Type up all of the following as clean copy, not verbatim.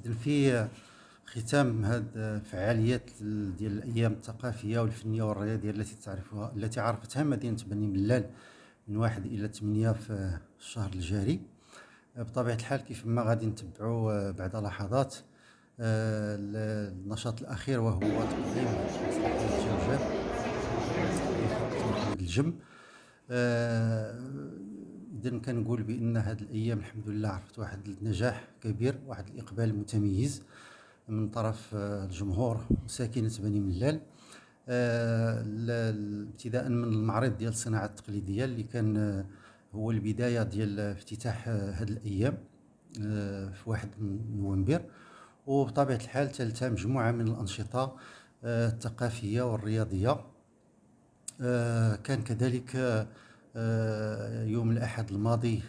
إذن في ختام هذه الفعاليات ديال الأيام الثقافية والفنية والرياضية التي عرفتها مدينة بني ملال من 1 إلى 8 في الشهر الجاري. بطبيعة الحال كيف ما غادي نتبعوا بعد لحظات النشاط الأخير، وهو تقديم مسرحية جوجات لفرقة محمد الجم. إذن كنقول بأن هذه الأيام الحمد لله عرفت واحد النجاح كبير، واحد الإقبال متميز من طرف الجمهور وساكنة بني ملال. ابتداء من المعرض ديال الصناعة التقليدية اللي كان هو البداية ديال افتتاح هذه الأيام في 1 نوفمبر، وبطبيعة الحال تلتها مجموعة من الأنشطة الثقافية والرياضية. كان كذلك يوم الأحد الماضي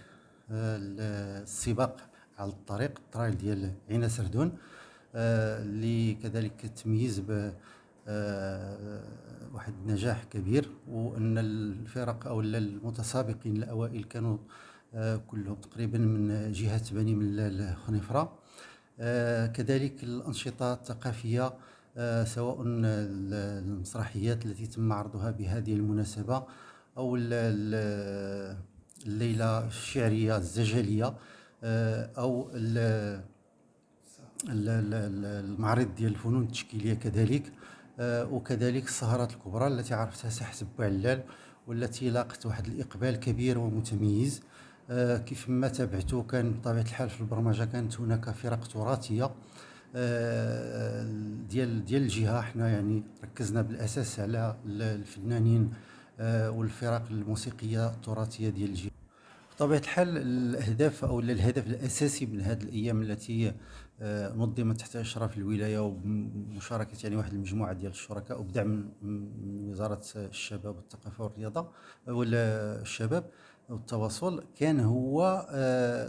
السباق على الطريق الترايل ديال عين سردون، اللي كذلك تميز ب واحد النجاح كبير، وأن الفرق أو المتسابقين الأوائل كانوا كلهم تقريبا من جهة بني ملال خنيفرة. كذلك الأنشطة الثقافية، سواء المسرحيات التي تم عرضها بهذه المناسبة أو الليلة الشعرية الزجلية أو المعرض ديال الفنون التشكيلية كذلك، وكذلك السهرات الكبرى التي عرفتها ساحة بوعلال والتي لاقت واحد الإقبال كبير ومتميز. كيف ما تابعته كان بطبيعة الحال في البرمجة كانت هناك فرق تراثية ديال الجهة. احنا يعني ركزنا بالأساس على الفنانين والفرق الموسيقية التراثية ديال الجهة. بطبيعة الحال الأهداف أو الهدف الأساسي من هذه الأيام التي نظمت تحت إشراف الولاية وبمشاركة يعني واحد المجموعة ديال الشركاء وبدعم من وزارة الشباب والثقافة والرياضة ولا الشباب والتواصل، كان هو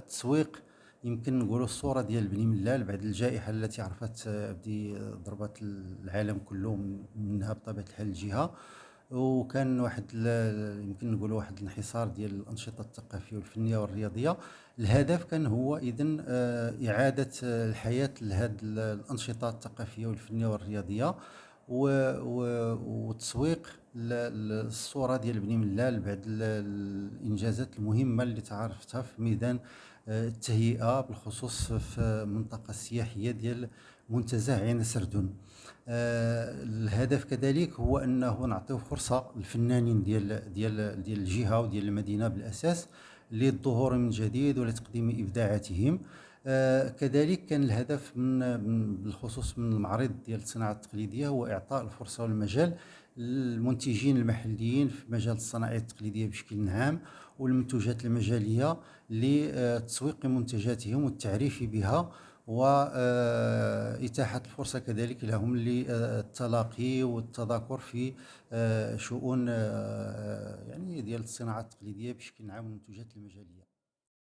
تسويق يمكن نقولوا الصورة ديال بني ملال بعد الجائحة التي عرفت بدي ضربت العالم كله، منها بطبيعة الحال الجهة. وكان واحد يمكن نقولوا واحد الانحصار ديال الأنشطة الثقافية والفنية والرياضية. الهدف كان هو إذن إعادة الحياة لهذه الأنشطة الثقافية والفنية والرياضية والتسويق للصورة ديال بني ملال بعد الإنجازات المهمة اللي تعرفتها في ميدان التهيئة بالخصوص في المنطقة السياحية ديال منتزه عين سردون. الهدف كذلك هو أنه نعطيو فرصة للفنانين ديال الجهة وديال المدينة بالأساس للظهور من جديد ولتقديم إبداعاتهم. كذلك كان الهدف بالخصوص من المعرض ديال الصناعة التقليدية هو إعطاء الفرصة والمجال للمنتجين المحليين في مجال الصناعية التقليدية بشكل عام والمنتوجات المجالية لتسويق منتجاتهم والتعريف بها، وإتاحة الفرصة كذلك لهم للتلاقي والتذاكر في شؤون يعني ديال الصناعة التقليدية بشكل عام والمنتوجات المجالية.